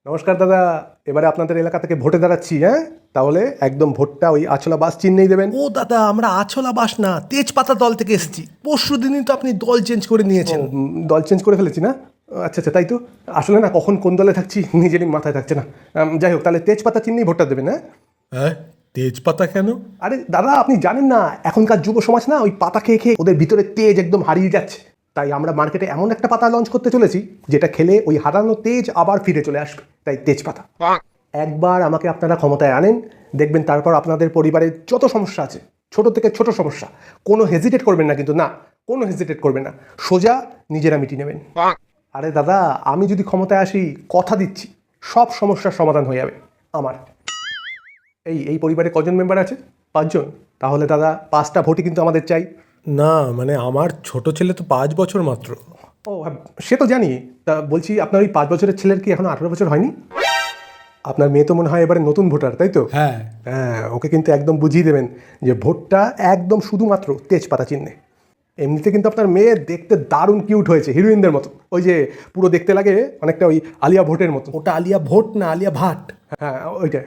নমস্কার দাদা, এবারে আপনাদের এলাকা থেকে ভোটে দাঁড়াচ্ছি। হ্যাঁ, তাহলে একদম ভোটটা ওই আছলা বাস চিহ্নেই দেবেন। ও দাদা, আমরা আছলা বাস না, তেজপাতা দল থেকে এসেছি। পরশু দিনই তো আপনি দল চেঞ্জ করে নিয়েছেন। দল চেঞ্জ করে ফেলেছি না? আচ্ছা আচ্ছা, তাই তো। আসলে না, কখন কোন দলে থাকছি নিজেরই মাথায় থাকছে না। যাই হোক, তাহলে তেজপাতা চিহ্নেই ভোটটা দেবেন। হ্যাঁ, হ্যাঁ, তেজপাতা কেন? আরে দাদা, আপনি জানেন না, এখনকার যুব সমাজ না ওই পাতা খেয়ে খেয়ে ওদের ভিতরে তেজ একদম হারিয়ে যাচ্ছে। তাই আমরা মার্কেটে এমন একটা পাতা লঞ্চ করতে চলেছি যেটা খেলে ওই হারানো তেজ আবার ফিরে চলে আসবে। তাই তেজপাতা। একবার আমাকে আপনারা ক্ষমতায় আনেন, দেখবেন তারপর আপনাদের পরিবারের যত সমস্যা আছে, ছোট থেকে ছোট সমস্যা, কোনো হেজিটেট করবেন না, কিন্তু না, কোনো হেজিটেট করবেন না, সোজা নিজেরা মিটিয়ে নেবেন। আরে দাদা, আমি যদি ক্ষমতায় আসি, কথা দিচ্ছি সব সমস্যার সমাধান হয়ে যাবে আমার। এই পরিবারে কজন মেম্বার আছে? 5 জন। তাহলে দাদা, 5টা ভোটই কিন্তু আমাদের চাই। না মানে আমার ছোট ছেলে তো 5 বছর মাত্র। ও হ্যাঁ, সে তো জানি। তা বলছি, আপনার ওই 5 বছরের ছেলের কি এখনো 18 বছর হয়নি? আপনার মেয়ে তো মনে হয় এবারে নতুন ভোটার, তাই তো? হ্যাঁ। হ্যাঁ, ওকে কিন্তু একদম বুঝিয়ে দেবেন যে ভোটটা একদম শুধুমাত্র তেজপাতা চিহ্নে। এমনিতে কিন্তু আপনার মেয়ে দেখতে দারুণ কিউট হয়েছে, হিরোইনদের মতো। ওই যে পুরো দেখতে লাগে অনেকটা ওই আলিয়া ভোটের মতো। ওটা আলিয়া ভোট না, আলিয়া ভাট। হ্যাঁ, ওইটা।